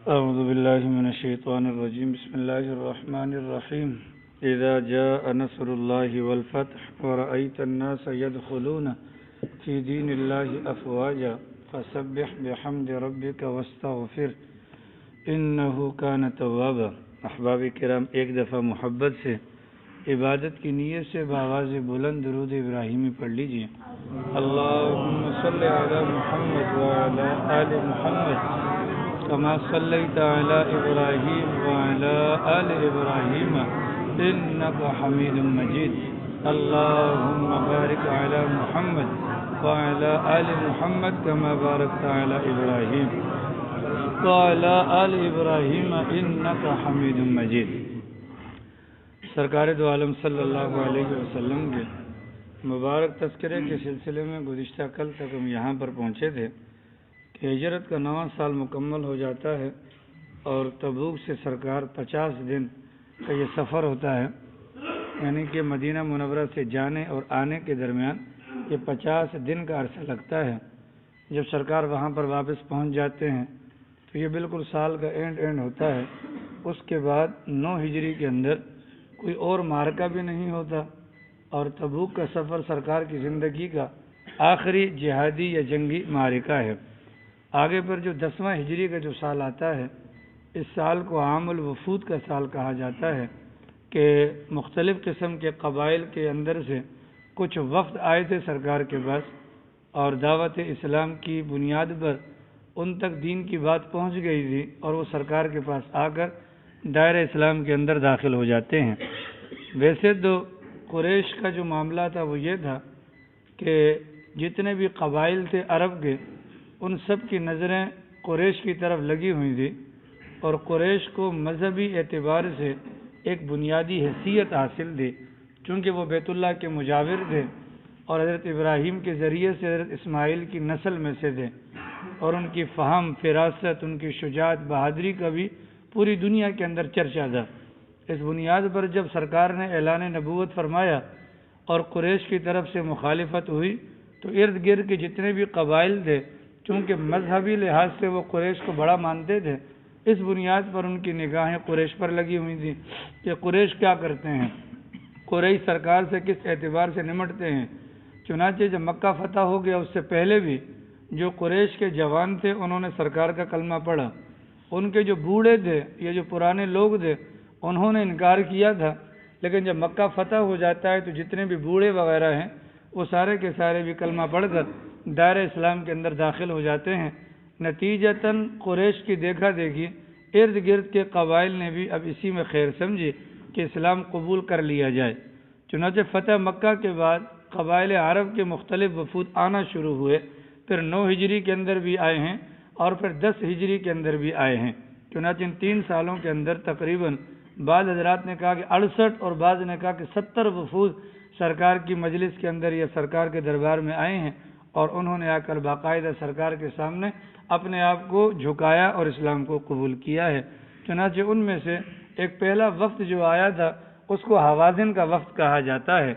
أعوذ بالله من الشيطان الرجيم بسم الله الرحمن الرحيم إذا جاء نصر الله والفتح ورأيت الناس يدخلون في دين الله أفواجا فسبح بحمد ربك واستغفر إنه كان توابا. احباب کرام، ایک دفعہ محبت سے عبادت کی نیت سے بآواز بلند درود ابراہیمی پڑھ لیجئے. اللهم صل على محمد وعلى آل محمد كما صليت على إبراهيم وعلى آل إبراهيم إنك حميد مجيد. اللهم بارك على محمد وعلى آل محمد كما باركت على إبراهيم وعلى آل إبراهيم إنك حميد مجيد. سرکار دو عالم صلی اللہ علیہ وسلم کے مبارک تذکرے کے سلسلے میں گزشتہ کل تک ہم یہاں پر پہنچے تھے کہ ہجرت کا 9واں سال مکمل ہو جاتا ہے اور تبوک سے سرکار 50 دن کا یہ سفر ہوتا ہے، یعنی کہ مدینہ منورہ سے جانے اور آنے کے درمیان یہ 50 دن کا عرصہ لگتا ہے. جب سرکار وہاں پر واپس پہنچ جاتے ہیں تو یہ بالکل سال کا اینڈ ہوتا ہے. اس کے بعد 9 ہجری کے اندر کوئی اور معرکہ بھی نہیں ہوتا اور تبوک کا سفر سرکار کی زندگی کا آخری جہادی یا جنگی معرکہ ہے. آگے پر جو 10واں ہجری کا جو سال آتا ہے، اس سال کو عام الوفود کا سال کہا جاتا ہے کہ مختلف قسم کے قبائل کے اندر سے کچھ وفد آئے تھے سرکار کے پاس اور دعوت اسلام کی بنیاد پر ان تک دین کی بات پہنچ گئی تھی اور وہ سرکار کے پاس آ کر دائرہ اسلام کے اندر داخل ہو جاتے ہیں. ویسے تو قریش کا جو معاملہ تھا وہ یہ تھا کہ جتنے بھی قبائل تھے عرب کے، ان سب کی نظریں قریش کی طرف لگی ہوئی تھی اور قریش کو مذہبی اعتبار سے ایک بنیادی حیثیت حاصل تھی، چونکہ وہ بیت اللہ کے مجاور تھے اور حضرت ابراہیم کے ذریعے سے حضرت اسماعیل کی نسل میں سے تھے اور ان کی فہم، فراست، ان کی شجاعت، بہادری کا بھی پوری دنیا کے اندر چرچا تھا. اس بنیاد پر جب سرکار نے اعلان نبوت فرمایا اور قریش کی طرف سے مخالفت ہوئی تو ارد گرد کے جتنے بھی قبائل تھے، چونکہ مذہبی لحاظ سے وہ قریش کو بڑا مانتے تھے، اس بنیاد پر ان کی نگاہیں قریش پر لگی ہوئی تھیں کہ قریش کیا کرتے ہیں، قریش سرکار سے کس اعتبار سے نمٹتے ہیں. چنانچہ جب مکہ فتح ہو گیا اس سے پہلے بھی جو قریش کے جوان تھے انہوں نے سرکار کا کلمہ پڑھا. ان کے جو بوڑھے تھے یا جو پرانے لوگ تھے انہوں نے انکار کیا تھا، لیکن جب مکہ فتح ہو جاتا ہے تو جتنے بھی بوڑھے وغیرہ ہیں وہ سارے کے سارے بھی کلمہ پڑھ کر دائرہ اسلام کے اندر داخل ہو جاتے ہیں. نتیجتاً قریش کی دیکھا دیکھی ارد گرد کے قبائل نے بھی اب اسی میں خیر سمجھی کہ اسلام قبول کر لیا جائے. چنانچہ فتح مکہ کے بعد قبائل عرب کے مختلف وفود آنا شروع ہوئے، پھر 9 ہجری کے اندر بھی آئے ہیں اور پھر 10 ہجری کے اندر بھی آئے ہیں. چنانچہ ان 3 سالوں کے اندر تقریباً بعض حضرات نے کہا کہ 68 اور بعض نے کہا کہ 70 وفود سرکار کی مجلس کے اندر یا سرکار کے دربار میں آئے ہیں اور انہوں نے آ کر باقاعدہ سرکار کے سامنے اپنے آپ کو جھکایا اور اسلام کو قبول کیا ہے. چنانچہ ان میں سے ایک پہلا وفد جو آیا تھا اس کو حوازن کا وفد کہا جاتا ہے.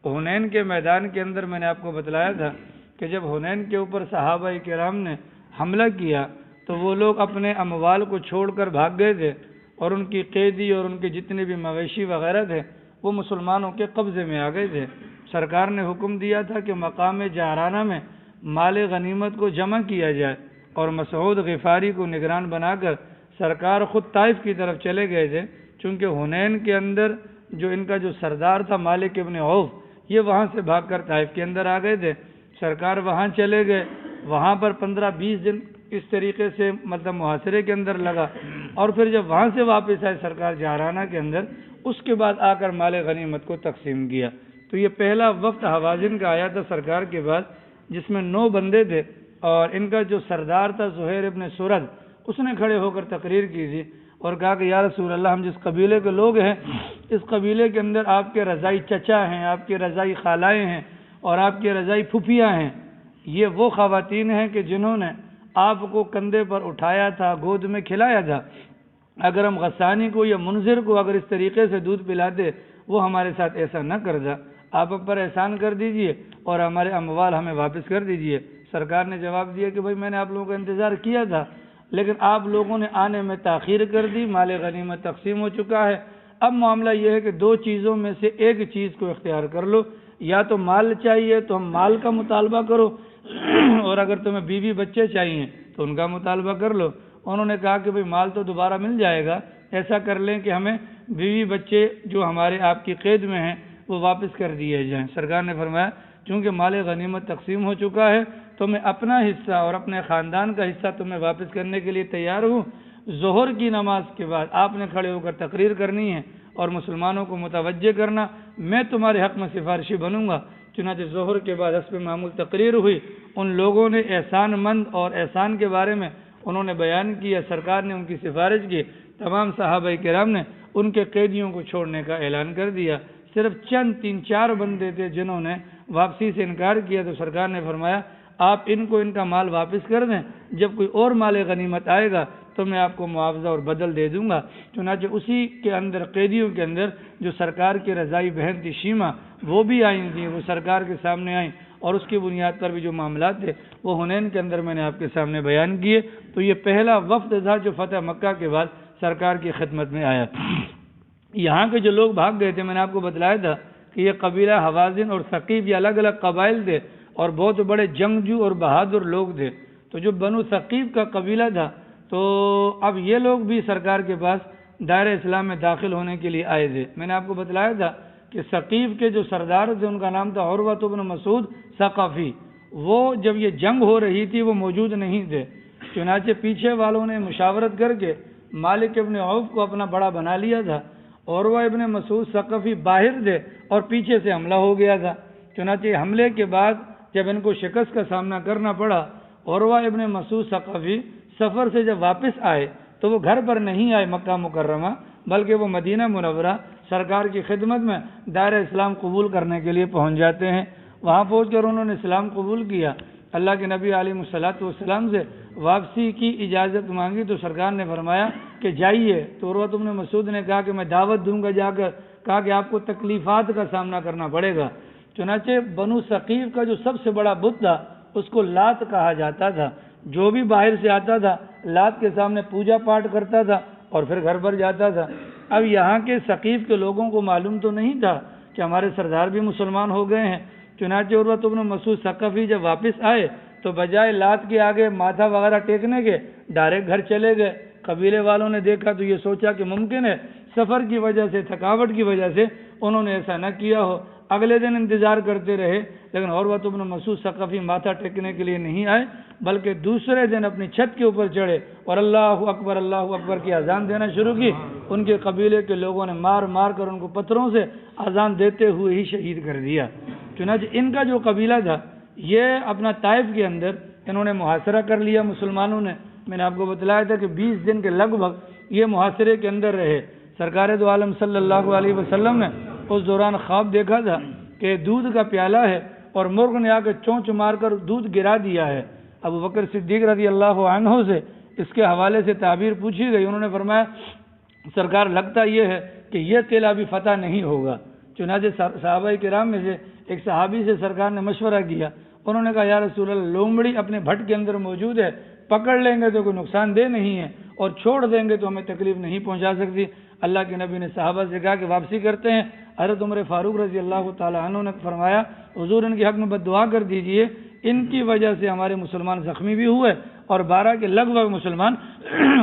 حنین کے میدان کے اندر میں نے آپ کو بتلایا تھا کہ جب حنین کے اوپر صحابہ کرام نے حملہ کیا تو وہ لوگ اپنے اموال کو چھوڑ کر بھاگ گئے تھے اور ان کی قیدی اور ان کے جتنے بھی مویشی وغیرہ تھے وہ مسلمانوں کے قبضے میں آ گئے تھے. سرکار نے حکم دیا تھا کہ مقام جعرانہ میں مال غنیمت کو جمع کیا جائے اور مسعود غفاری کو نگران بنا کر سرکار خود طائف کی طرف چلے گئے تھے، چونکہ حنین کے اندر جو ان کا جو سردار تھا مالک ابن عوف، یہ وہاں سے بھاگ کر طائف کے اندر آ گئے تھے. سرکار وہاں چلے گئے، وہاں پر 15-20 دن اس طریقے سے محاصرے کے اندر لگا اور پھر جب وہاں سے واپس آئے سرکار جعرانہ کے اندر، اس کے بعد آ کر مال غنیمت کو تقسیم کیا. تو یہ پہلا وفد حوازن کا آیا تھا سرکار کے بعد، جس میں 9 بندے تھے اور ان کا جو سردار تھا زہیر ابن سرد، اس نے کھڑے ہو کر تقریر کی تھی اور کہا کہ یا رسول اللہ، ہم جس قبیلے کے لوگ ہیں اس قبیلے کے اندر آپ کے رضائی چچا ہیں، آپ کے رضائی خالائیں ہیں اور آپ کے رضائی پھپھیاں ہیں. یہ وہ خواتین ہیں کہ جنہوں نے آپ کو کندھے پر اٹھایا تھا، گود میں کھلایا تھا. اگر ہم غسانی کو یا منذر کو اگر اس طریقے سے دودھ پلاتے وہ ہمارے ساتھ ایسا نہ کرتا. آپ پر احسان کر دیجئے اور ہمارے اموال ہمیں واپس کر دیجئے. سرکار نے جواب دیا کہ بھائی میں نے آپ لوگوں کا انتظار کیا تھا لیکن آپ لوگوں نے آنے میں تاخیر کر دی، مال غنیمت تقسیم ہو چکا ہے۔ اب معاملہ یہ ہے کہ دو چیزوں میں سے ایک چیز کو اختیار کر لو، یا تو مال چاہیے تو ہم مال کا مطالبہ کرو، اور اگر تمہیں بیوی بچے چاہیے تو ان کا مطالبہ کر لو۔ انہوں نے کہا کہ بھئی مال تو دوبارہ مل جائے گا، ایسا کر لیں کہ ہمیں بیوی بچے جو ہمارے آپ کی قید میں ہیں وہ واپس کر دیے جائیں۔ سرکار نے فرمایا چونکہ مال غنیمت تقسیم ہو چکا ہے تو میں اپنا حصہ اور اپنے خاندان کا حصہ تمہیں واپس کرنے کے لیے تیار ہوں۔ ظہر کی نماز کے بعد آپ نے کھڑے ہو کر تقریر کرنی ہے اور مسلمانوں کو متوجہ کرنا، میں تمہارے حق میں سفارشی بنوں گا۔ چنانچہ ظہر کے بعد حسب معمول تقریر ہوئی، ان لوگوں نے احسان مند اور احسان کے بارے میں انہوں نے بیان کیا، سرکار نے ان کی سفارش کی، تمام صحابہ کرام نے ان کے قیدیوں کو چھوڑنے کا اعلان کر دیا۔ صرف چند 3-4 بندے تھے جنہوں نے واپسی سے انکار کیا، تو سرکار نے فرمایا آپ ان کو ان کا مال واپس کر دیں، جب کوئی اور مال غنیمت آئے گا تو میں آپ کو معاوضہ اور بدل دے دوں گا۔ چنانچہ اسی کے اندر قیدیوں کے اندر جو سرکار کی رضائی بہن تھی شیمہ، وہ بھی آئی تھیں، وہ سرکار کے سامنے آئیں، اور اس کی بنیاد پر بھی جو معاملات تھے وہ حنین کے اندر میں نے آپ کے سامنے بیان کیے۔ تو یہ پہلا وفد تھا جو فتح مکہ کے بعد سرکار کی خدمت میں آیا۔ یہاں کے جو لوگ بھاگ گئے تھے، میں نے آپ کو بتلایا تھا کہ یہ قبیلہ حوازن اور ثقیف، یہ الگ الگ قبائل تھے اور بہت بڑے جنگجو اور بہادر لوگ تھے۔ تو جو بنو ثقیف کا قبیلہ تھا، تو اب یہ لوگ بھی سرکار کے پاس دائرہ اسلام میں داخل ہونے کے لیے آئے تھے۔ میں نے آپ کو بتلایا تھا کہ ثقیف کے جو سردار تھے ان کا نام تھا عروہ بن مسعود ثقفی، وہ جب یہ جنگ ہو رہی تھی وہ موجود نہیں تھے، چنانچہ پیچھے والوں نے مشاورت کر کے مالک ابن عوف کو اپنا بڑا بنا لیا تھا۔ عروہ ابن مسعود ثقفی باہر تھے اور پیچھے سے حملہ ہو گیا تھا۔ چنانچہ حملے کے بعد جب ان کو شکست کا سامنا کرنا پڑا، عروہ ابن مسعود ثقفی سفر سے جب واپس آئے تو وہ گھر پر نہیں آئے مکہ مکرمہ، بلکہ وہ مدینہ منورہ سرکار کی خدمت میں دائرہ اسلام قبول کرنے کے لیے پہنچ جاتے ہیں۔ وہاں پہنچ کر انہوں نے اسلام قبول کیا، اللہ کے نبی علیہ الصلوۃ والسلام سے واپسی کی اجازت مانگی تو سرکار نے فرمایا کہ جائیے۔ تو عروہ بن مسعود نے کہا کہ میں دعوت دوں گا جا کر، کہا کہ آپ کو تکلیفات کا سامنا کرنا پڑے گا۔ چنانچہ بنو ثقیف کا جو سب سے بڑا بت تھا اس کو لات کہا جاتا تھا، جو بھی باہر سے آتا تھا لات کے سامنے پوجا پاٹ کرتا تھا اور پھر گھر پر جاتا تھا۔ اب یہاں کے ثقیف کے لوگوں کو معلوم تو نہیں تھا کہ ہمارے سردار بھی مسلمان ہو گئے ہیں۔ چنانچہ عروہ بن مسعود ثقفی جب واپس آئے تو بجائے لات کے آگے ماتھا وغیرہ ٹیکنے کے ڈائریکٹ گھر چلے گئے۔ قبیلے والوں نے دیکھا تو یہ سوچا کہ ممکن ہے سفر کی وجہ سے، تھکاوٹ کی وجہ سے انہوں نے ایسا نہ کیا ہو۔ اگلے دن انتظار کرتے رہے، لیکن عروہ بن مسعود ثقفی ماتھا ٹیکنے کے لیے نہیں آئے، بلکہ دوسرے دن اپنی چھت کے اوپر چڑھے اور اللہ اکبر کی اذان دینا شروع کی۔ ان کے قبیلے کے لوگوں نے مار مار کر ان کو پتھروں سے اذان دیتے ہوئے ہی شہید کر دیا۔ چنانچہ ان کا جو قبیلہ تھا یہ اپنا طائف کے اندر انہوں نے محاصرہ کر لیا مسلمانوں نے۔ میں نے آپ کو بتلایا تھا کہ 20 دن کے لگ بھگ یہ محاصرے کے اندر رہے۔ سرکار دو عالم صلی اللہ علیہ وسلم نے اس دوران خواب دیکھا تھا کہ دودھ کا پیالہ ہے اور مرغ نے آ کے چونچ مار کر دودھ گرا دیا ہے۔ ابو بکر صدیق رضی اللہ عنہ سے اس کے حوالے سے تعبیر پوچھی گئی، انہوں نے فرمایا سرکار لگتا یہ ہے کہ یہ قلعہ ابھی فتح نہیں ہوگا۔ چنانچہ صحابہ کرام میں سے ایک صحابی سے سرکار نے مشورہ کیا، انہوں نے کہا یا رسول اللہ لومڑی اپنے بھٹ کے اندر موجود ہے، پکڑ لیں گے تو کوئی نقصان دہ نہیں ہے اور چھوڑ دیں گے تو ہمیں تکلیف نہیں پہنچا سکتی۔ اللہ کے نبی نے صحابہ سے کہا کہ واپسی کرتے ہیں۔ حضرت عمر فاروق رضی اللہ تعالی عنہ نے فرمایا حضور ان کے حق میں بد دعا کر دیجئے، ان کی وجہ سے ہمارے مسلمان زخمی بھی ہوئے اور 12 کے لگ بھگ مسلمان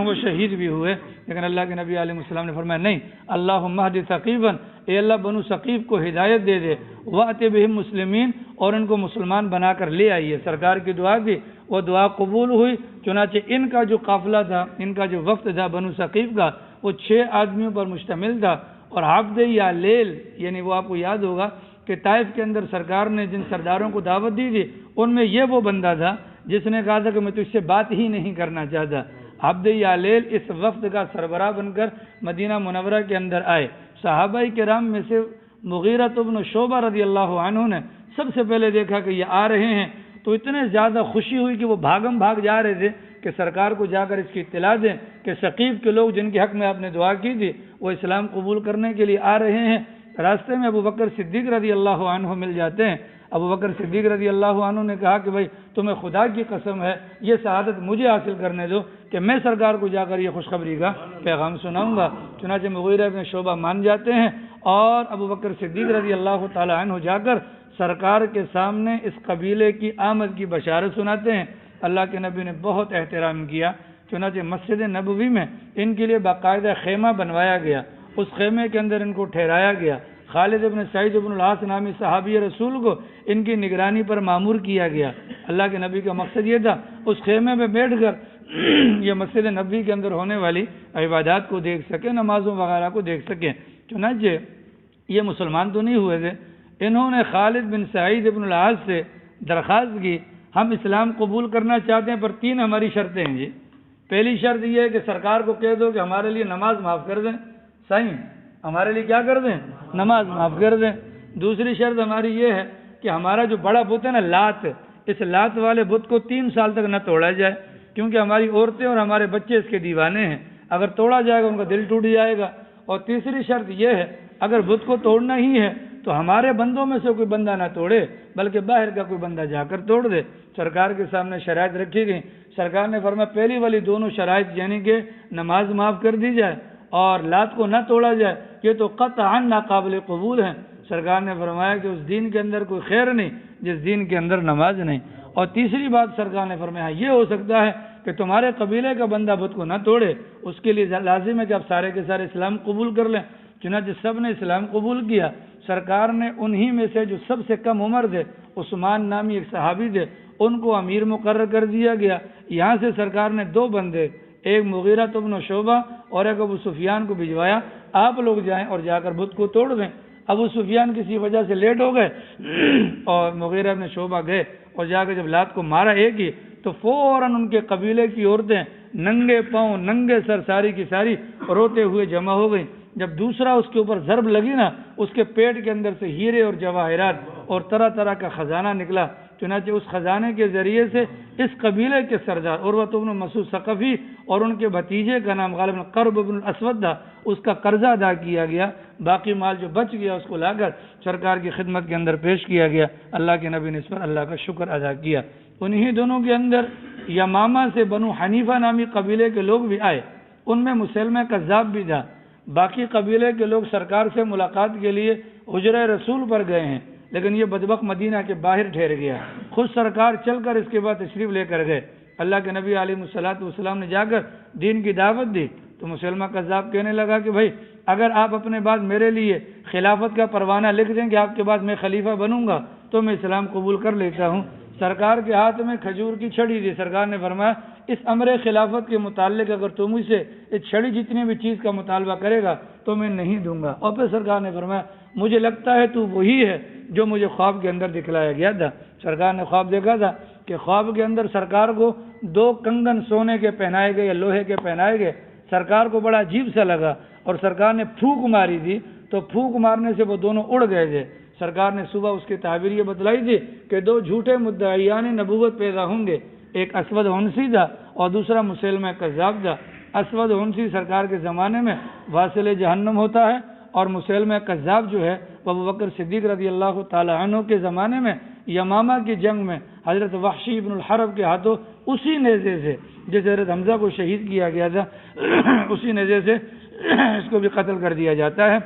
وہ شہید بھی ہوئے۔ لیکن اللہ کے نبی علیہ السلام نے فرمایا نہیں، اللہم اہد ثقیفا، اے اللہ بنو ثقیف کو ہدایت دے دے، وَأْتِ بِهِمْ مسلمین، اور ان کو مسلمان بنا کر لے آئیے۔ سرکار کی دعا تھی، وہ دعا قبول ہوئی۔ چنانچہ ان کا جو قافلہ تھا، ان کا جو وفد تھا بنو ثقیف کا، وہ 6 آدمیوں پر مشتمل تھا، اور عبد یا لیل، یعنی وہ آپ کو یاد ہوگا کہ طائف کے اندر سرکار نے جن سرداروں کو دعوت دی تھی ان میں یہ وہ بندہ تھا جس نے کہا تھا کہ میں تجھ سے بات ہی نہیں کرنا چاہتا۔ عبد یا لیل اس وفد کا سربراہ بن کر مدینہ منورہ کے اندر آئے۔ صحابہ کرام میں سے مغیرہ بن شعبہ رضی اللہ عنہ نے سب سے پہلے دیکھا کہ یہ آ رہے ہیں تو اتنے زیادہ خوشی ہوئی کہ وہ بھاگم بھاگ جا رہے تھے کہ سرکار کو جا کر اس کی اطلاع دیں کہ ثقیف کے لوگ جن کے حق میں آپ نے دعا کی تھی وہ اسلام قبول کرنے کے لیے آ رہے ہیں۔ راستے میں ابو بکر صدیق رضی اللہ عنہ مل جاتے ہیں۔ ابو بکر صدیق رضی اللہ عنہ نے کہا کہ بھائی تمہیں خدا کی قسم ہے یہ سعادت مجھے حاصل کرنے دو کہ میں سرکار کو جا کر یہ خوشخبری کا پیغام سناؤں گا۔ چنانچہ مغیرہ بن شعبہ مان جاتے ہیں اور ابو بکر صدیق رضی اللہ تعالی عنہ جا کر سرکار کے سامنے اس قبیلے کی آمد کی بشارت سناتے ہیں۔ اللہ کے نبی نے بہت احترام کیا، چنانچہ مسجد نبوی میں ان کے لیے باقاعدہ خیمہ بنوایا گیا، اس خیمے کے اندر ان کو ٹھہرایا گیا۔ خالد بن سعید بن العاص نامی صحابی رسول کو ان کی نگرانی پر مامور کیا گیا۔ اللہ کے نبی کا مقصد یہ تھا اس خیمے میں بیٹھ کر یہ مسجد نبوی کے اندر ہونے والی عبادات کو دیکھ سکیں، نمازوں وغیرہ کو دیکھ سکیں۔ چنانچہ یہ مسلمان تو نہیں ہوئے تھے، انہوں نے خالد بن سعید بن العاص سے درخواست کی ہم اسلام قبول کرنا چاہتے ہیں پر 3 ہماری شرطیں ہیں جی۔ پہلی شرط یہ ہے کہ سرکار کو کہہ دو کہ ہمارے لیے نماز معاف کر دیں، صحیح ہمارے لیے کیا کر دیں، نماز معاف کر دیں۔ دوسری شرط ہماری یہ ہے کہ ہمارا جو بڑا بت ہے نا لات، اس لات والے بت کو 3 سال تک نہ توڑا جائے، کیونکہ ہماری عورتیں اور ہمارے بچے اس کے دیوانے ہیں، اگر توڑا جائے گا ان کا دل ٹوٹ جائے گا۔ اور تیسری شرط یہ ہے اگر بت کو توڑنا ہی ہے تو ہمارے بندوں میں سے کوئی بندہ نہ توڑے بلکہ باہر کا کوئی بندہ جا کر توڑ دے۔ سرکار کے سامنے شرائط رکھی گئی، سرکار نے فرمایا پہلی والی دونوں شرائط یعنی کہ نماز معاف کر دی جائے اور لات کو نہ توڑا جائے، یہ تو قطعاً ناقابل قبول ہیں۔ سرکار نے فرمایا کہ اس دین کے اندر کوئی خیر نہیں جس دین کے اندر نماز نہیں۔ اور تیسری بات سرکار نے فرمایا یہ ہو سکتا ہے کہ تمہارے قبیلے کا بندہ بت کو نہ توڑے، اس کے لیے لازم ہے کہ آپ سارے کے سارے اسلام قبول کر لیں۔ چنانچہ سب نے اسلام قبول کیا۔ سرکار نے انہی میں سے جو سب سے کم عمر تھے، عثمان نامی ایک صحابی تھے، ان کو امیر مقرر کر دیا گیا۔ یہاں سے سرکار نے 2 بندے، ایک مغیرہ بن شعبہ اور ایک ابو سفیان کو بھجوایا، آپ لوگ جائیں اور جا کر بت کو توڑ دیں۔ ابو سفیان کسی وجہ سے لیٹ ہو گئے اور مغیرہ بن شعبہ گئے اور جا کے جب لات کو مارا ایک ہی تو فوراً ان کے قبیلے کی عورتیں ننگے پاؤں ننگے سر ساری کی ساری روتے ہوئے جمع ہو گئیں۔ جب دوسرا اس کے اوپر ضرب لگی نا، اس کے پیٹ کے اندر سے ہیرے اور جواہرات اور طرح طرح کا خزانہ نکلا۔ چنانچہ اس خزانے کے ذریعے سے اس قبیلے کے سردار عروۃ بن مسعود ثقفی اور ان کے بھتیجے کا نام غالباً قرب بن الاسود تھا، اس کا قرضہ ادا کیا گیا۔ باقی مال جو بچ گیا اس کو لا کر سرکار کی خدمت کے اندر پیش کیا گیا۔ اللہ کے نبی نے اس پر اللہ کا شکر ادا کیا۔ انہی دونوں کے اندر یمامہ سے بنو حنیفہ نامی قبیلے کے لوگ بھی آئے، ان میں مسلمہ کذاب بھی تھا۔ باقی قبیلے کے لوگ سرکار سے ملاقات کے لیے حجرہ رسول پر گئے ہیں، لیکن یہ بدبخت مدینہ کے باہر ٹھہر گیا۔ خود سرکار چل کر اس کے بعد تشریف لے کر گئے۔ اللہ کے نبی علیہ الصلوۃ والسلام نے جا کر دین کی دعوت دی تو مسلمہ کذاب کہنے لگا کہ بھائی اگر آپ اپنے بعد میرے لیے خلافت کا پروانہ لکھ دیں کہ آپ کے بعد میں خلیفہ بنوں گا تو میں اسلام قبول کر لیتا ہوں۔ سرکار کے ہاتھ میں کھجور کی چھڑی تھی۔ سرکار نے فرمایا اس امر خلافت کے متعلق اگر تو مجھ سے اس چھڑی جتنی بھی چیز کا مطالبہ کرے گا تو میں نہیں دوں گا۔ اور پھر سرکار نے فرمایا مجھے لگتا ہے تو وہی ہے جو مجھے خواب کے اندر دکھلایا گیا تھا۔ سرکار نے خواب دیکھا تھا کہ خواب کے اندر سرکار کو 2 کنگن سونے کے پہنائے گئے یا لوہے کے پہنائے گئے۔ سرکار کو بڑا عجیب سا لگا اور سرکار نے پھونک ماری تھی تو پھونک مارنے سے وہ دونوں اڑ گئے تھے۔ سرکار نے صبح اس کی تعبیر یہ بتلائی تھی کہ 2 جھوٹے مدعیان نبوت پیدا ہوں گے، ایک اسود عنسی تھا اور دوسرا مسلمہ کذاب تھا۔ اسود عنسی سرکار کے زمانے میں واصل جہنم ہوتا ہے اور مسلمہ کذاب جو ہے وہ ابو بکر صدیق رضی اللہ تعالی عنہ کے زمانے میں یمامہ کی جنگ میں حضرت وحشی بن الحرب کے ہاتھوں اسی نیزے سے جس حضرت حمزہ کو شہید کیا گیا تھا اسی نیزے سے اس کو بھی قتل کر دیا جاتا ہے۔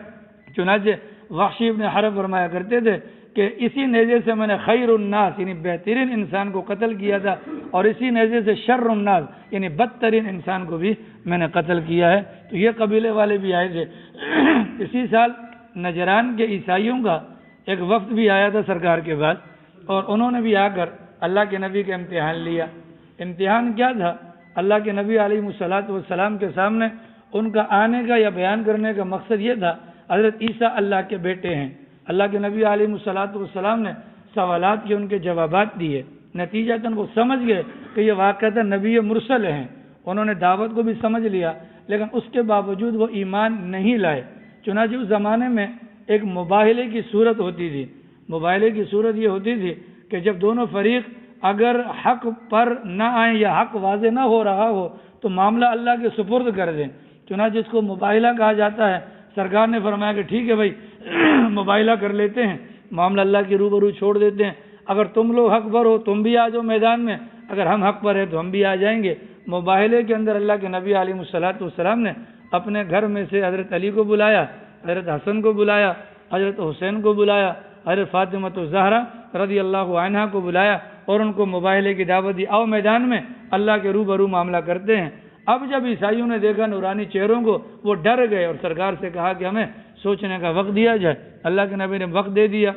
چنانچہ وحشی بن حرب فرمایا کرتے تھے کہ اسی نیزے سے میں نے خیر الناس یعنی بہترین انسان کو قتل کیا تھا اور اسی نیزے سے شر الناس یعنی بدترین انسان کو بھی میں نے قتل کیا ہے۔ تو یہ قبیلے والے بھی آئے تھے۔ اسی سال نجران کے عیسائیوں کا ایک وفد بھی آیا تھا سرکار کے بعد اور انہوں نے بھی آ کر اللہ کے نبی کا امتحان لیا۔ امتحان کیا تھا؟ اللہ کے نبی علیہ الصلوۃ والسلام کے سامنے ان کا آنے کا یا بیان کرنے کا مقصد یہ تھا حضرت عیسیٰ اللہ کے بیٹے ہیں۔ اللہ کے نبی علیہ الصلوۃ والسلام نے سوالات کے ان کے جوابات دیے، نتیجتاً وہ سمجھ گئے کہ یہ واقعتاً نبی مرسل ہیں۔ انہوں نے دعوت کو بھی سمجھ لیا لیکن اس کے باوجود وہ ایمان نہیں لائے۔ چنانچہ اس زمانے میں ایک مباہلے کی صورت ہوتی تھی۔ مباہلے کی صورت یہ ہوتی تھی کہ جب دونوں فریق اگر حق پر نہ آئیں یا حق واضح نہ ہو رہا ہو تو معاملہ اللہ کے سپرد کر دیں۔ چنانچہ اس کو مباہلہ کہا جاتا ہے۔ سرکار نے فرمایا کہ ٹھیک ہے بھائی مباہلہ کر لیتے ہیں۔ معاملہ اللہ کے روبرو چھوڑ دیتے ہیں۔ اگر تم لوگ حق پر ہو تم بھی آ جاؤ میدان میں، اگر ہم حق پر ہیں تو ہم بھی آ جائیں گے۔ مباہلے کے اندر اللہ کے نبی علیہ الصلوۃ والسلام نے اپنے گھر میں سے حضرت علی کو بلایا، حضرت حسن کو بلایا، حضرت حسین کو بلایا، حضرت فاطمہ الزہرا رضی اللہ عنہا کو بلایا اور ان کو مباہلے کی دعوت دی، آؤ میدان میں اللہ کے روبرو معاملہ کرتے ہیں۔ اب جب عیسائیوں نے دیکھا نورانی چہروں کو، وہ ڈر گئے اور سرکار سے کہا کہ ہمیں سوچنے کا وقت دیا جائے۔ اللہ کے نبی نے وقت دے دیا۔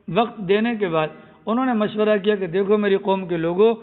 وقت دینے کے بعد انہوں نے مشورہ کیا کہ دیکھو میری قوم کے لوگوں،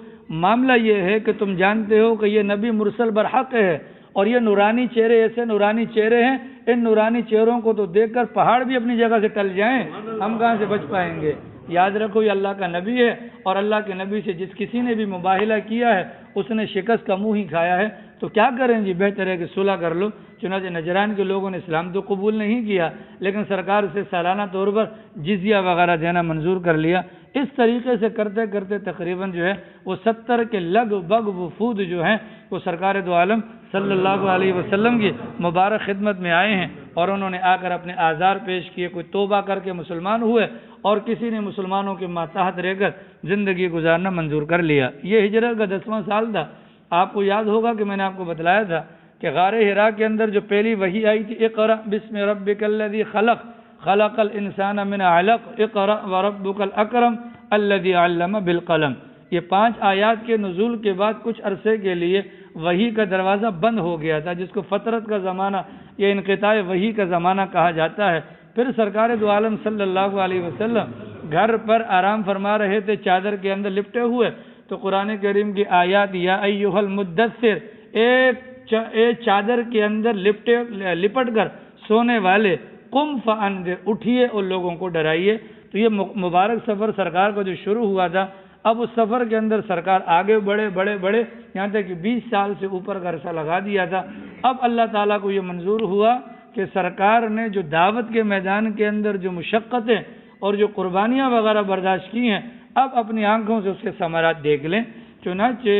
معاملہ یہ ہے کہ تم جانتے ہو کہ یہ نبی مرسل برحق ہے اور یہ نورانی چہرے ایسے نورانی چہرے ہیں، ان نورانی چہروں کو تو دیکھ کر پہاڑ بھی اپنی جگہ سے ٹل جائیں، ہم کہاں سے بچ پائیں گے۔ یاد رکھو یہ اللہ کا نبی ہے اور اللہ کے نبی سے جس کسی نے بھی مباہلہ کیا ہے اس نے شکست کا منہ ہی کھایا ہے، تو کیا کریں جی، بہتر ہے کہ صلح کر لو۔ چنانچہ نجران کے لوگوں نے اسلام تو قبول نہیں کیا لیکن سرکار سے سالانہ طور پر جزیہ وغیرہ دینا منظور کر لیا۔ اس طریقے سے کرتے کرتے تقریباً جو ہے وہ 70 کے لگ بگ وفود جو ہیں وہ سرکار دو عالم صلی اللہ علیہ وسلم کی مبارک خدمت میں آئے ہیں اور انہوں نے آ کر اپنے آزار پیش کیے، کوئی توبہ کر کے مسلمان ہوئے اور کسی نے مسلمانوں کے ماتحت رہ کر زندگی گزارنا منظور کر لیا۔ یہ ہجرت کا 10واں سال تھا۔ آپ کو یاد ہوگا کہ میں نے آپ کو بتلایا تھا کہ غار حرا کے اندر جو پہلی وحی آئی تھی، اقرأ بسم ربک الذی خلق خلق الانسان من علق اقرأ وربک الاکرم الذی علم بالقلم، یہ 5 آیات کے نزول کے بعد کچھ عرصے کے لیے وحی کا دروازہ بند ہو گیا تھا، جس کو فترت کا زمانہ یا انقطاع وحی کا زمانہ کہا جاتا ہے۔ پھر سرکار دو عالم صلی اللہ علیہ وسلم گھر پر آرام فرما رہے تھے چادر کے اندر لپٹے ہوئے، تو قرآن کریم کی آیات یا ایھا المدثر، ایک چادر کے اندر لپٹ کر سونے والے، قم فانذر، اٹھیے اور لوگوں کو ڈرائیے۔ تو یہ مبارک سفر سرکار کا جو شروع ہوا تھا، اب اس سفر کے اندر سرکار آگے بڑھے یہاں تک کہ 20 سال سے اوپر کا عرصہ لگا دیا تھا۔ اب اللہ تعالیٰ کو یہ منظور ہوا کہ سرکار نے جو دعوت کے میدان کے اندر جو مشقتیں اور جو قربانیاں وغیرہ برداشت کی ہیں، اب اپنی آنکھوں سے اس کے ثمرات دیکھ لیں۔ چنانچہ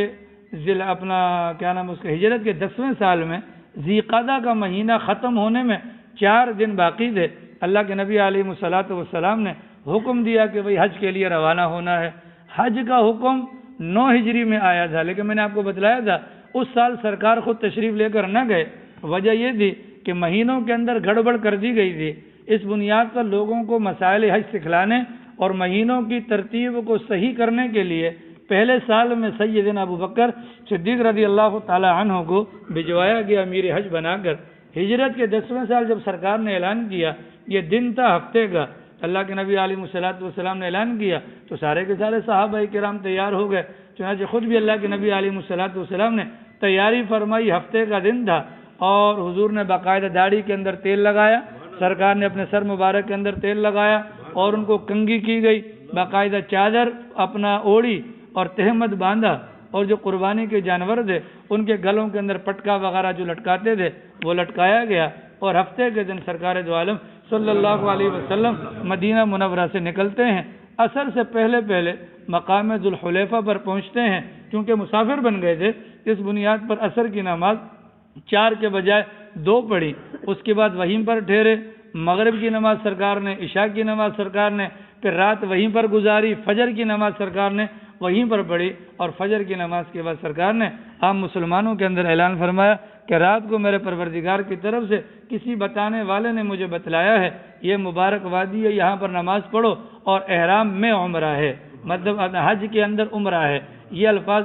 اس کے ہجرت کے 10ویں سال میں ذی قعدہ کا مہینہ ختم ہونے میں 4 دن باقی تھے، اللہ کے نبی علیہ الصلوۃ والسلام نے حکم دیا کہ بھئی حج کے لیے روانہ ہونا ہے۔ حج کا حکم 9 ہجری میں آیا تھا، لیکن میں نے آپ کو بتلایا تھا اس سال سرکار خود تشریف لے کر نہ گئے۔ وجہ یہ تھی کہ مہینوں کے اندر گڑبڑ کر دی گئی تھی۔ اس بنیاد پر لوگوں کو مسائل حج سکھلانے اور مہینوں کی ترتیب کو صحیح کرنے کے لیے پہلے سال میں سیدنا ابو بکر صدیق رضی اللہ تعالی عنہ کو بھجوایا گیا امیر حج بنا کر۔ ہجرت کے 10ویں سال جب سرکار نے اعلان کیا، یہ دن تھا ہفتے کا، اللہ کے نبی علیہ الصلوۃ والسلام نے اعلان کیا تو سارے کے سارے صحابہ کرام تیار ہو گئے۔ چنانچہ خود بھی اللہ کے نبی علیہ الصلوۃ والسلام نے تیاری فرمائی، ہفتے کا دن تھا اور حضور نے باقاعدہ داڑھی کے اندر تیل لگایا، سرکار نے اپنے سر مبارک کے اندر تیل لگایا اور ان کو کنگھی کی گئی، باقاعدہ چادر اپنا اوڑی اور تہمت باندھا، اور جو قربانی کے جانور تھے ان کے گلوں کے اندر پٹکا وغیرہ جو لٹکاتے تھے وہ لٹکایا گیا، اور ہفتے کے دن سرکار دو عالم صلی اللہ علیہ وسلم مدینہ منورہ سے نکلتے ہیں۔ عصر سے پہلے مقام ذوالحلیفہ پر پہنچتے ہیں، کیونکہ مسافر بن گئے تھے، اس بنیاد پر عصر کی نماز 4 کے بجائے 2 پڑھی، اس کے بعد وہیں پر ٹھہرے، مغرب کی نماز سرکار نے، عشاء کی نماز سرکار نے، پھر رات وہیں پر گزاری، فجر کی نماز سرکار نے وہیں پر پڑھی، اور فجر کی نماز کے بعد سرکار نے عام مسلمانوں کے اندر اعلان فرمایا کہ رات کو میرے پروردگار کی طرف سے کسی بتانے والے نے مجھے بتلایا ہے یہ مبارک وادی ہے، یہاں پر نماز پڑھو اور احرام میں عمرہ ہے، مطلب حج کے اندر عمرہ ہے، یہ الفاظ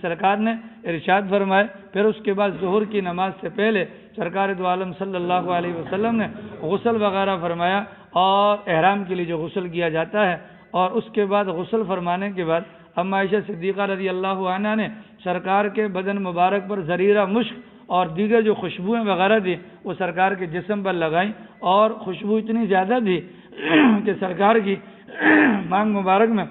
سرکار نے ارشاد فرمائے۔ پھر اس کے بعد ظہر کی نماز سے پہلے سرکار دو عالم صلی اللہ علیہ وسلم نے غسل وغیرہ فرمایا، اور احرام کے لیے جو غسل کیا جاتا ہے، اور اس کے بعد غسل فرمانے کے بعد اما عائشہ صدیقہ رضی اللہ عنہا نے سرکار کے بدن مبارک پر زریرہ مشک اور دیگر جو خوشبوئیں وغیرہ تھی وہ سرکار کے جسم پر لگائیں، اور خوشبو اتنی زیادہ تھی کہ سرکار کی مانگ مبارک میں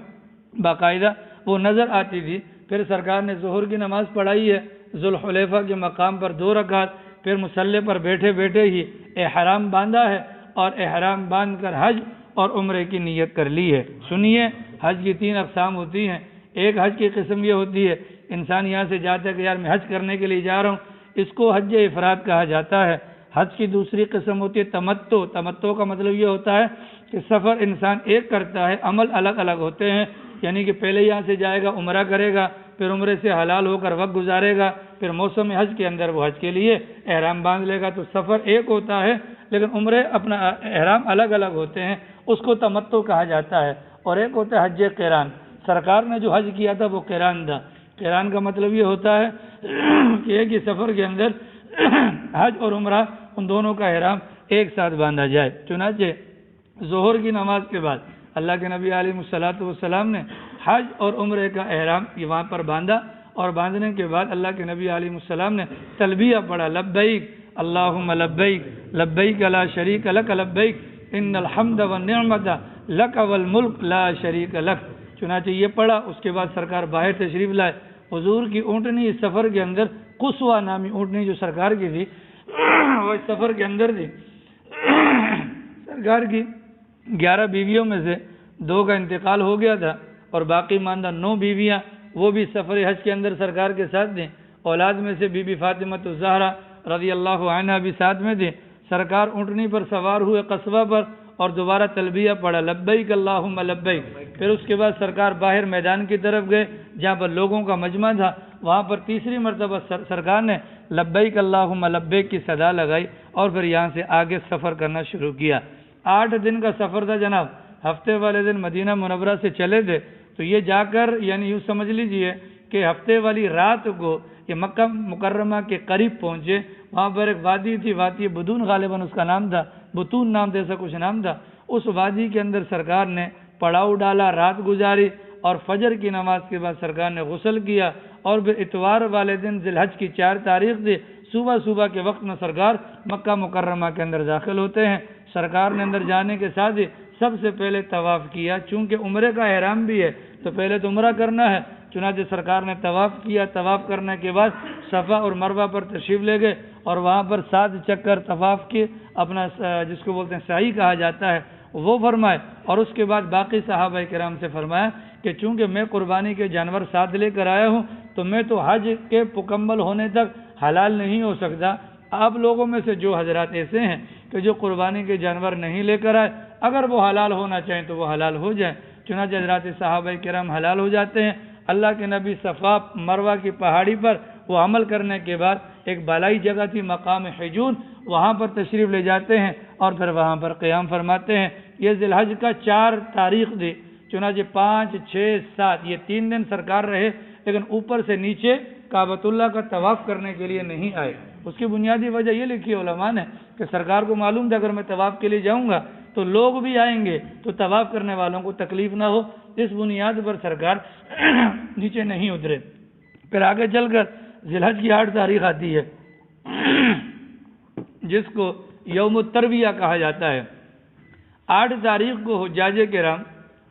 باقاعدہ وہ نظر آتی تھی۔ پھر سرکار نے ظہر کی نماز پڑھائی ہے ذوالحلیفہ کے مقام پر 2 رکعت، پھر مصلی پر بیٹھے ہی احرام باندھا ہے، اور احرام باندھ کر حج اور عمرے کی نیت کر لی ہے۔ سنیے، حج کی 3 اقسام ہوتی ہیں۔ ایک حج کی قسم یہ ہوتی ہے انسان یہاں سے جاتا ہے کہ یار میں حج کرنے کے لیے جا رہا ہوں، اس کو حج افراد کہا جاتا ہے۔ حج کی دوسری قسم ہوتی ہے تمتع۔ تمتع کا مطلب یہ ہوتا ہے کہ سفر انسان ایک کرتا ہے، عمل الگ الگ ہوتے ہیں، یعنی کہ پہلے یہاں سے جائے گا، عمرہ کرے گا، پھر عمرے سے حلال ہو کر وقت گزارے گا، پھر موسم حج کے اندر وہ حج کے لیے احرام باندھ لے گا، تو سفر ایک ہوتا ہے لیکن عمرے اپنا احرام الگ الگ ہوتے ہیں، اس کو تمتع کہا جاتا ہے۔ اور ایک ہوتا ہے حج قران، سرکار نے جو حج کیا تھا وہ قران تھا۔ قران کا مطلب یہ ہوتا ہے کہ ایک ہی سفر کے اندر حج اور عمرہ ان دونوں کا احرام ایک ساتھ باندھا جائے۔ چنانچہ ظہر کی نماز کے بعد اللہ کے نبی علیہ الصلوۃ والسلام نے حج اور عمرے کا احرام وہاں پر باندھا، اور باندھنے کے بعد اللہ کے نبی علیہ السلام نے تلبیہ پڑھا، لبیک اللہم لبیک لبیک لا شریک لک لبیک ان الحمد والنعمت لک والملک لا شریک لک۔ چنانچہ یہ پڑھا، اس کے بعد سرکار باہر تشریف لائے۔ حضور کی اونٹنی اس سفر کے اندر قصوہ نامی اونٹنی جو سرکار کی تھی وہ اس سفر کے اندر تھی۔ سرکار کی 11 بیویوں میں سے 2 کا انتقال ہو گیا تھا اور باقی ماندہ 9 بیویاں وہ بھی سفر حج کے اندر سرکار کے ساتھ تھیں۔ اولاد میں سے بی بی فاطمہ الزہرا رضی اللہ عنہا بھی ساتھ میں تھی۔ سرکار اونٹنی پر سوار ہوئے قصبہ پر اور دوبارہ تلبیہ پڑھا، لبیک اللہم لبیک۔ پھر اس کے بعد سرکار باہر میدان کی طرف گئے جہاں پر لوگوں کا مجمع تھا، وہاں پر تیسری مرتبہ سرکار نے لبیک اللہم لبیک کی صدا لگائی اور پھر یہاں سے آگے سفر کرنا شروع کیا۔ 8 دن کا سفر تھا جناب، ہفتے والے دن مدینہ منورہ سے چلے تھے، تو یہ جا کر یعنی یوں سمجھ لیجئے کہ ہفتے والی رات کو یہ مکہ مکرمہ کے قریب پہنچے۔ وہاں پر ایک وادی تھی، وادی بدون غالباً اس کا نام تھا، بطون نام جیسا کچھ نام تھا۔ اس وادی کے اندر سرکار نے پڑاؤ ڈالا، رات گزاری، اور فجر کی نماز کے بعد سرکار نے غسل کیا، اور پھر اتوار والے دن ذی الحج کی 4 تاریخ تھی، صبح کے وقت میں سرکار مکہ مکرمہ کے اندر داخل ہوتے ہیں۔ سرکار نے اندر جانے کے ساتھ ہی سب سے پہلے طواف کیا، چونکہ عمرے کا احرام بھی ہے تو پہلے تو عمرہ کرنا ہے۔ چنانچہ سرکار نے طواف کیا، طواف کرنے کے بعد صفا اور مروہ پر تشریف لے گئے اور وہاں پر 7 چکر طواف کے اپنا جس کو بولتے ہیں سعی کہا جاتا ہے وہ فرمائے، اور اس کے بعد باقی صحابہ کرام سے فرمایا کہ چونکہ میں قربانی کے جانور ساتھ لے کر آیا ہوں تو میں تو حج کے مکمل ہونے تک حلال نہیں ہو سکتا۔ آپ لوگوں میں سے جو حضرات ایسے ہیں کہ جو قربانی کے جانور نہیں لے کر آئے، اگر وہ حلال ہونا چاہیں تو وہ حلال ہو جائیں۔ چنانچہ حضرات صحابہ کرام حلال ہو جاتے ہیں۔ اللہ کے نبی صفا مروہ کی پہاڑی پر وہ عمل کرنے کے بعد ایک بالائی جگہ تھی مقام حجون، وہاں پر تشریف لے جاتے ہیں اور پھر وہاں پر قیام فرماتے ہیں۔ یہ ذی الحج کا 4 تاریخ تھی۔ چنانچہ 5، 6، 7 یہ 3 دن سرکار رہے، لیکن اوپر سے نیچے کعبۃ اللہ کا طواف کرنے کے لیے نہیں آئے۔ اس کی بنیادی وجہ یہ لکھی علماء نے کہ سرکار کو معلوم تھا اگر میں طواف کے لیے جاؤں گا تو لوگ بھی آئیں گے تو طواف کرنے والوں کو تکلیف نہ ہو، اس بنیاد پر سرکار نیچے نہیں اترے۔ پھر آگے چل کر ذی الحج کی 8 تاریخ آتی ہے جس کو یوم الترویہ کہا جاتا ہے۔ 8 تاریخ کو حجاج کرام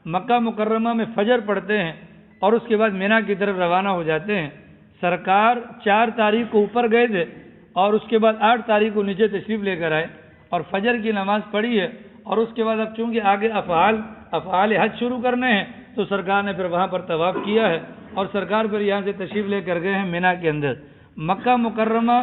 مکہ مکرمہ میں فجر پڑھتے ہیں اور اس کے بعد مینا کی طرف روانہ ہو جاتے ہیں۔ سرکار 4 تاریخ کو اوپر گئے تھے اور اس کے بعد 8 تاریخ کو نیچے تشریف لے کر آئے اور فجر کی نماز پڑھی ہے، اور اس کے بعد اب چونکہ آگے افعال حج شروع کرنے ہیں تو سرکار نے پھر وہاں پر طواف کیا ہے اور سرکار پھر یہاں سے تشریف لے کر گئے ہیں مینا کے اندر۔ مکہ مکرمہ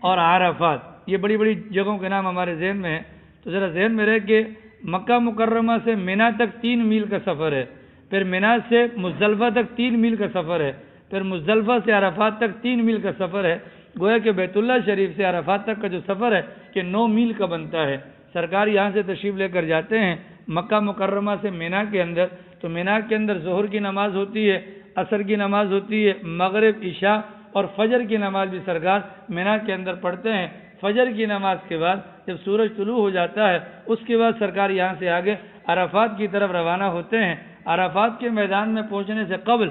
اور عرفات یہ بڑی بڑی جگہوں کے نام ہمارے ذہن میں ہیں، تو ذرا ذہن میں رہے کہ مکہ مکرمہ سے مینا تک 3 میل کا سفر ہے، پھر مینا سے مزدلفہ تک 3 میل کا سفر ہے، پھر مزدلفہ سے عرفات تک 3 میل کا سفر ہے۔ گویا کہ بیت اللہ شریف سے عرفات تک کا جو سفر ہے کہ 9 میل کا بنتا ہے۔ سرکار یہاں سے تشریف لے کر جاتے ہیں مکہ مکرمہ سے مینا کے اندر، تو مینا کے اندر ظہر کی نماز ہوتی ہے، عصر کی نماز ہوتی ہے، مغرب، عشاء اور فجر کی نماز بھی سرکار مینا کے اندر پڑھتے ہیں۔ فجر کی نماز کے بعد جب سورج طلوع ہو جاتا ہے اس کے بعد سرکار یہاں سے آگے عرفات کی طرف روانہ ہوتے ہیں۔ عرفات کے میدان میں پہنچنے سے قبل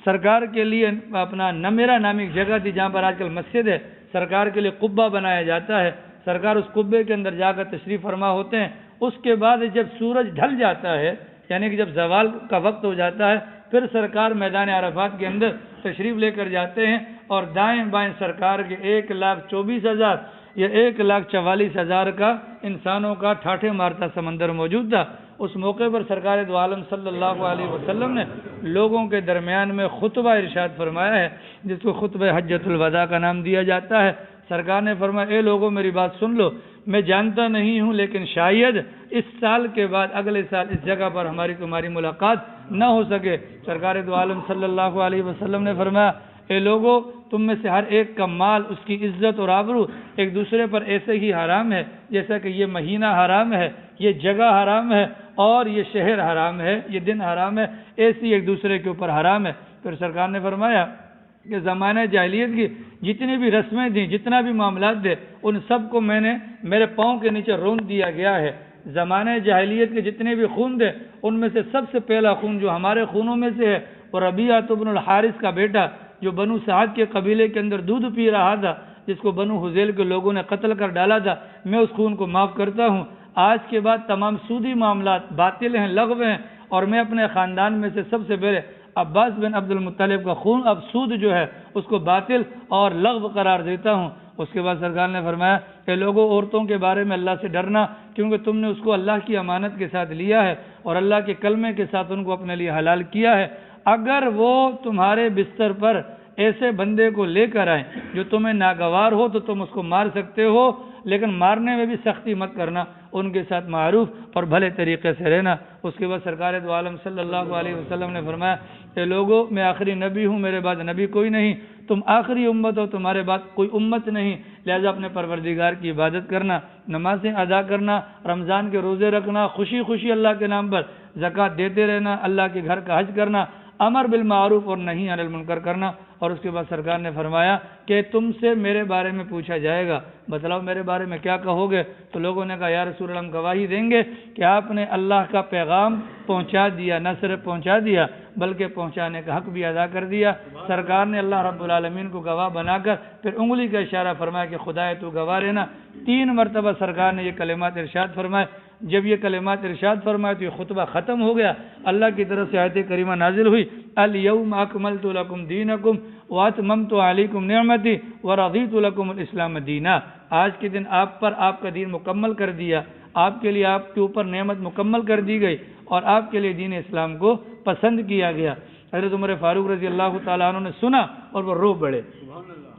سرکار کے لیے اپنا نمیرہ نامی ایک جگہ تھی جہاں پر آج کل مسجد ہے، سرکار کے لیے قبہ بنایا جاتا ہے۔ سرکار اس قبے کے اندر جا کر تشریف فرما ہوتے ہیں۔ اس کے بعد جب سورج ڈھل جاتا ہے یعنی کہ جب زوال کا وقت ہو جاتا ہے پھر سرکار میدان عرفات کے اندر تشریف لے کر جاتے ہیں، اور دائیں بائیں سرکار کے 1,24,000 یا 1,44,000 کا انسانوں کا ٹھاٹھے مارتا سمندر موجود تھا۔ اس موقع پر سرکار دو عالم صلی اللہ علیہ وسلم نے لوگوں کے درمیان میں خطبہ ارشاد فرمایا ہے جس کو خطبہ حجۃ الوداع کا نام دیا جاتا ہے۔ سرکار نے فرمایا اے لوگوں میری بات سن لو، میں جانتا نہیں ہوں لیکن شاید اس سال کے بعد اگلے سال اس جگہ پر ہماری تمہاری ملاقات نہ ہو سکے۔ سرکار دو عالم صلی اللہ علیہ وسلم نے فرمایا، اے لوگو، تم میں سے ہر ایک کا مال، اس کی عزت اور آبرو ایک دوسرے پر ایسے ہی حرام ہے جیسا کہ یہ مہینہ حرام ہے، یہ جگہ حرام ہے اور یہ شہر حرام ہے، یہ دن حرام ہے، ایسی ایک دوسرے کے اوپر حرام ہے۔ پھر سرکار نے فرمایا کہ زمانہ جاہلیت کی جتنی بھی رسمیں تھیں، جتنا بھی معاملات تھے، ان سب کو میں نے میرے پاؤں کے نیچے رون دیا گیا ہے۔ زمانہ جاہلیت کے جتنے بھی خون تھے، ان میں سے سب سے پہلا خون جو ہمارے خونوں میں سے ہے وہ ربیعہ بن الحارث کا بیٹا، جو بنو سعد کے قبیلے کے اندر دودھ پی رہا تھا، جس کو بنو حذیل کے لوگوں نے قتل کر ڈالا تھا، میں اس خون کو معاف کرتا ہوں۔ آج کے بعد تمام سودی معاملات باطل ہیں، لغو ہیں، اور میں اپنے خاندان میں سے سب سے پہلے عباس بن عبد المطلب کا خون، اب سود جو ہے اس کو باطل اور لغو قرار دیتا ہوں۔ اس کے بعد سرکار نے فرمایا کہ لوگوں، عورتوں کے بارے میں اللہ سے ڈرنا، کیونکہ تم نے اس کو اللہ کی امانت کے ساتھ لیا ہے اور اللہ کے کلمے کے ساتھ ان کو اپنے لیے حلال کیا ہے۔ اگر وہ تمہارے بستر پر ایسے بندے کو لے کر آئیں جو تمہیں ناگوار ہو تو تم اس کو مار سکتے ہو، لیکن مارنے میں بھی سختی مت کرنا، ان کے ساتھ معروف اور بھلے طریقے سے رہنا۔ اس کے بعد سرکار دو عالم صلی اللہ علیہ وسلم نے فرمایا کہ لوگو، میں آخری نبی ہوں، میرے بعد نبی کوئی نہیں، تم آخری امت ہو، تمہارے بعد کوئی امت نہیں، لہذا اپنے پروردگار کی عبادت کرنا، نمازیں ادا کرنا، رمضان کے روزے رکھنا، خوشی خوشی اللہ کے نام پر زکوٰۃ دیتے رہنا، اللہ کے گھر کا حج کرنا، امر بالمعروف اور نہی عن المنکر کرنا۔ اور اس کے بعد سرکار نے فرمایا کہ تم سے میرے بارے میں پوچھا جائے گا، بتلاؤ میرے بارے میں کیا کہو گے؟ تو لوگوں نے کہا یا رسول اللہ، ہم گواہی دیں گے کہ آپ نے اللہ کا پیغام پہنچا دیا، نہ صرف پہنچا دیا بلکہ پہنچانے کا حق بھی ادا کر دیا۔ سرکار نے اللہ رب العالمین کو گواہ بنا کر پھر انگلی کا اشارہ فرمایا کہ خدائے تو گواہ رہنا۔ 3 مرتبہ سرکار نے یہ کلمات ارشاد فرمائے۔ جب یہ کلمات ارشاد فرمائے تو یہ خطبہ ختم ہو گیا، اللہ کی طرف سے آیت کریمہ نازل ہوئی، الیوم اکملت لکم دینکم واتممت علیکم نعمتی ورضیت لکم الاسلام دینا۔ آج کے دن آپ پر آپ کا دین مکمل کر دیا، آپ کے لیے آپ کے اوپر نعمت مکمل کر دی گئی اور آپ کے لیے دین اسلام کو پسند کیا گیا۔ حضرت عمر فاروق رضی اللہ تعالیٰ عنہ نے سنا اور وہ رو پڑے۔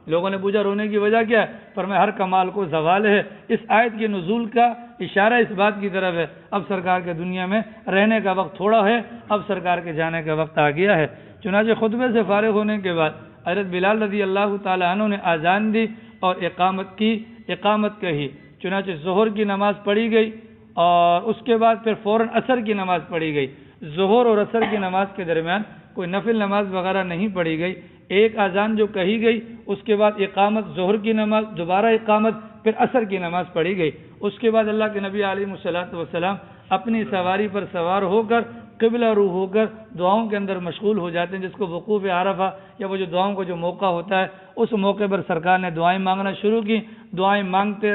لوگوں نے پوچھا رونے کی وجہ کیا ہے؟ فرمایا ہر کمال کو زوال ہے۔ اس آیت کے نزول کا اشارہ اس بات کی طرف ہے، اب سرکار کے دنیا میں رہنے کا وقت تھوڑا ہے، اب سرکار کے جانے کا وقت آ گیا ہے۔ چنانچہ خطبے سے فارغ ہونے کے بعد حضرت بلال رضی اللہ تعالیٰ عنہ نے اذان دی اور اقامت کہی۔ چنانچہ ظہر کی نماز پڑھی گئی اور اس کے بعد پھر فوراً عصر کی نماز پڑھی گئی۔ ظہر اور عصر کی نماز کے درمیان کوئی نفل نماز وغیرہ نہیں پڑھی گئی۔ ایک اذان جو کہی گئی، اس کے بعد اقامت، ظہر کی نماز، دوبارہ اقامت، پھر عصر کی نماز پڑھی گئی۔ اس کے بعد اللہ کے نبی علیہ الصلوۃ والسلام اپنی سواری پر سوار ہو کر قبلہ رو ہو کر دعاؤں کے اندر مشغول ہو جاتے ہیں، جس کو وقوف عرفہ یا وہ جو دعاؤں کا جو موقع ہوتا ہے، اس موقع پر سرکار نے دعائیں مانگنا شروع کی۔ دعائیں مانگتے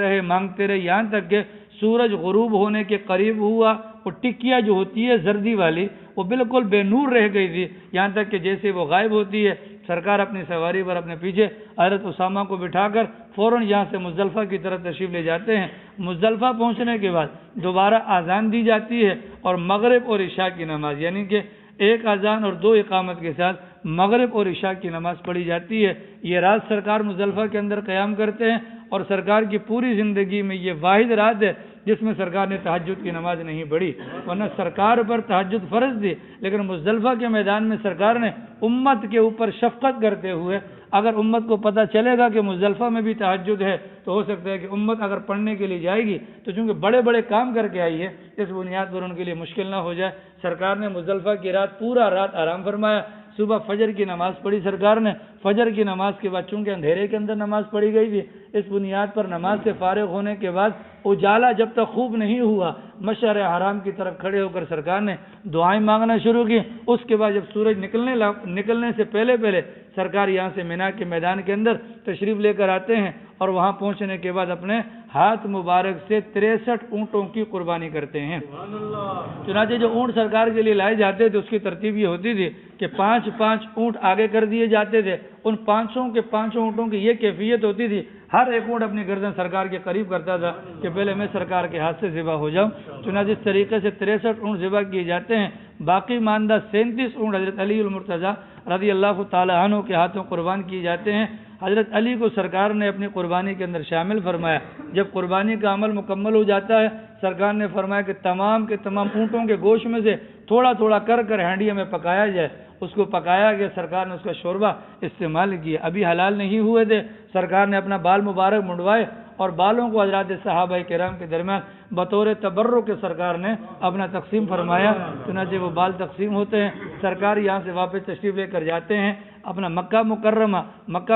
رہے یہاں تک کہ سورج غروب ہونے کے قریب ہوا۔ وہ ٹکیا جو ہوتی ہے زردی والی، وہ بالکل بے نور رہ گئی تھی، یہاں تک کہ جیسے وہ غائب ہوتی ہے۔ سرکار اپنی سواری پر اپنے پیچھے حضرت اسامہ کو بٹھا کر فوراً یہاں سے مزدلفہ کی طرف تشریف لے جاتے ہیں۔ مزدلفہ پہنچنے کے بعد دوبارہ اذان دی جاتی ہے اور مغرب اور عشاء کی نماز، یعنی کہ 1 اذان اور 2 اقامت کے ساتھ مغرب اور عشاء کی نماز پڑھی جاتی ہے۔ یہ رات سرکار مزدلفہ کے اندر قیام کرتے ہیں اور سرکار کی پوری زندگی میں یہ واحد رات ہے جس میں سرکار نے تہجد کی نماز نہیں پڑھی، ورنہ سرکار پر تہجد فرض تھی، لیکن مزدلفہ کے میدان میں سرکار نے امت کے اوپر شفقت کرتے ہوئے، اگر امت کو پتہ چلے گا کہ مزدلفہ میں بھی تہجد ہے تو ہو سکتا ہے کہ امت اگر پڑھنے کے لیے جائے گی تو چونکہ بڑے بڑے کام کر کے آئی ہے، اس بنیاد پر ان کے لیے مشکل نہ ہو جائے۔ سرکار نے مزدلفہ کی رات پورا رات آرام فرمایا۔ صبح فجر کی نماز پڑھی سرکار نے۔ فجر کی نماز کے بعد چونکہ اندھیرے کے اندر نماز پڑھی گئی تھی، اس بنیاد پر نماز سے فارغ ہونے کے بعد اجالا جب تک خوب نہیں ہوا، مشعر حرام کی طرف کھڑے ہو کر سرکار نے دعائیں مانگنا شروع کی۔ اس کے بعد جب سورج نکلنے سے پہلے سرکار یہاں سے مینا کے میدان کے اندر تشریف لے کر آتے ہیں اور وہاں پہنچنے کے بعد اپنے ہاتھ مبارک سے 63 اونٹوں کی قربانی کرتے ہیں۔ چنانچہ جو اونٹ سرکار کے لیے لائے جاتے تھے اس کی ترتیب یہ ہوتی تھی کہ 5 اونٹ آگے کر دیے جاتے تھے۔ ان 5 اونٹوں کی یہ کیفیت ہوتی تھی، ہر ایک اونٹ اپنی گردن سرکار کے قریب کرتا تھا کہ پہلے میں سرکار کے ہاتھ سے ذبح ہو جاؤں۔ چنانچہ اس طریقے سے 63 اونٹ ذبح کیے جاتے ہیں۔ باقی ماندہ 37 اونٹ حضرت علی المرتضیٰ رضی اللہ تعالی عنہ کے ہاتھوں قربان کیے جاتے ہیں۔ حضرت علی کو سرکار نے اپنی قربانی کے اندر شامل فرمایا۔ جب قربانی کا عمل مکمل ہو جاتا ہے، سرکار نے فرمایا کہ تمام کے تمام اونٹوں کے گوشت میں سے تھوڑا تھوڑا کر ہانڈیوں میں پکایا جائے۔ اس کو پکایا گیا، سرکار نے اس کا شوربہ استعمال کیا۔ ابھی حلال نہیں ہوئے تھے، سرکار نے اپنا بال مبارک منڈوائے اور بالوں کو حضرات صحابہ کرام کے درمیان بطور تبرک کے سرکار نے اپنا تقسیم فرمایا۔ چنانچہ وہ بال تقسیم ہوتے ہیں، سرکار یہاں سے واپس تشریف لے کر جاتے ہیں اپنا مکہ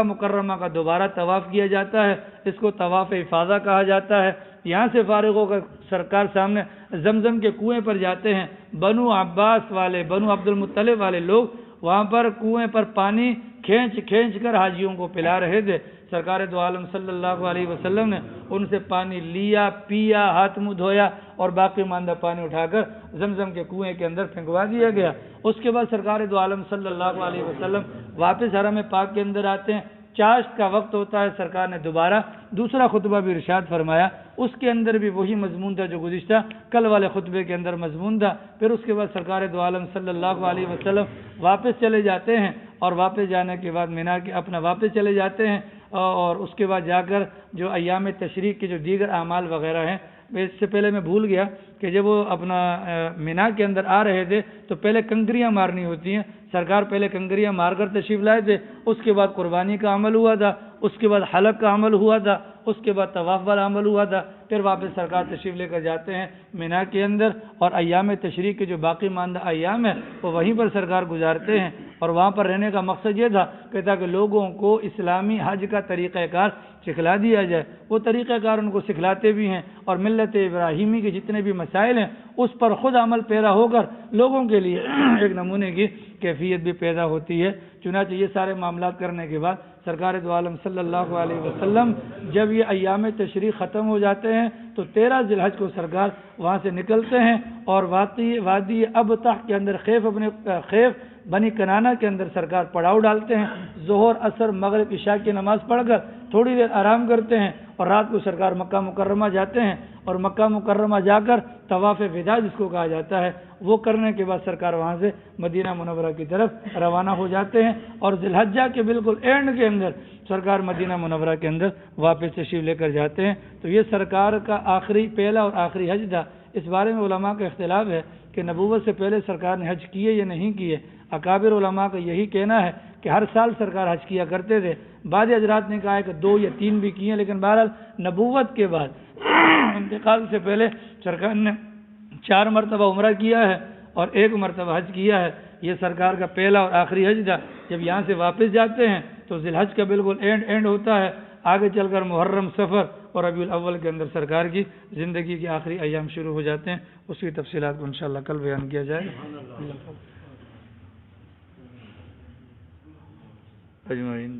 مکرمہ کا دوبارہ طواف کیا جاتا ہے۔ اس کو طواف افاضہ کہا جاتا ہے۔ یہاں سے فارغ ہو کر سرکار سامنے زمزم کے کنویں پر جاتے ہیں۔ بنو عباس والے، بنو عبد المطلب والے لوگ وہاں پر کنویں پر پانی کھینچ کر حاجیوں کو پلا رہے تھے۔ سرکار دو عالم صلی اللہ علیہ وسلم نے ان سے پانی لیا، پیا، ہاتھ منہ دھویا اور باقی ماندہ پانی اٹھا کر زمزم کے کنویں کے اندر پھینکوا دیا گیا۔ اس کے بعد سرکار دو عالم صلی اللہ علیہ وسلم واپس حرم پاک کے اندر آتے ہیں۔ چاشت کا وقت ہوتا ہے، سرکار نے دوبارہ دوسرا خطبہ بھی ارشاد فرمایا۔ اس کے اندر بھی وہی مضمون تھا جو گزشتہ کل والے خطبے کے اندر مضمون تھا۔ پھر اس کے بعد سرکار دو عالم صلی اللہ علیہ وسلم واپس چلے جاتے ہیں اور واپس جانے کے بعد مینا کے اپنا واپس چلے جاتے ہیں اور اس کے بعد جا کر جو ایام تشریق کے جو دیگر اعمال وغیرہ ہیں، اس سے پہلے میں بھول گیا کہ جب وہ اپنا مینا کے اندر آ رہے تھے تو پہلے کنکریاں مارنی ہوتی ہیں۔ سرکار پہلے کنکریاں مار کر تشریف لائے تھے، اس کے بعد قربانی کا عمل ہوا تھا، اس کے بعد حلق کا عمل ہوا تھا، اس کے بعد طواف والا عمل ہوا تھا۔ پھر واپس سرکار تشریف لے کر جاتے ہیں مینا کے اندر اور ایام تشریق کے جو باقی ماندہ ایام ہیں وہ وہیں پر سرکار گزارتے ہیں۔ اور وہاں پر رہنے کا مقصد یہ تھا کہ تاکہ لوگوں کو اسلامی حج کا طریقہ کار سکھلا دیا جائے۔ وہ طریقہ کار ان کو سکھلاتے بھی ہیں اور ملت ابراہیمی کے جتنے بھی مسائل ہیں اس پر خود عمل پیرا ہو کر لوگوں کے لیے ایک نمونے کی کیفیت بھی پیدا ہوتی ہے۔ چنانچہ یہ سارے معاملات کرنے کے بعد سرکار دو عالم صلی اللہ علیہ وسلم جب یہ ایام تشریق ختم ہو جاتے ہیں تو 13 ذی الحج کو سرکار وہاں سے نکلتے ہیں اور وادی ابطح کے اندر خیف بنی کنانہ کے اندر سرکار پڑاؤ ڈالتے ہیں۔ ظہر، عصر، مغرب، عشاء کی نماز پڑھ کر تھوڑی دیر آرام کرتے ہیں اور رات کو سرکار مکہ مکرمہ جاتے ہیں اور مکہ مکرمہ جا کر طواف وداع جس کو کہا جاتا ہے وہ کرنے کے بعد سرکار وہاں سے مدینہ منورہ کی طرف روانہ ہو جاتے ہیں اور ذی الحجہ کے بالکل اینڈ کے اندر سرکار مدینہ منورہ کے اندر واپس تشریف لے کر جاتے ہیں۔ تو یہ سرکار کا پہلا اور آخری حج تھا۔ اس بارے میں علماء کا اختلاف ہے کہ نبوت سے پہلے سرکار نے حج کیے یا نہیں کیے۔ اکابر علماء کا یہی کہنا ہے کہ ہر سال سرکار حج کیا کرتے تھے۔ بعض حضرات نے کہا ہے کہ 2 یا 3 بھی کیے، لیکن بہرحال نبوت کے بعد انتقال سے پہلے سرکار نے 4 مرتبہ عمرہ کیا ہے اور 1 مرتبہ حج کیا ہے۔ یہ سرکار کا پہلا اور آخری حج تھا۔ جب یہاں سے واپس جاتے ہیں تو ذی الحج کا بالکل اینڈ ہوتا ہے۔ آگے چل کر محرم، صفر اور ربیع الاول کے اندر سرکار کی زندگی کے آخری ایام شروع ہو جاتے ہیں۔ اس کی تفصیلات کو انشاءاللہ کل بیان کیا جائے گا۔ اجمعین۔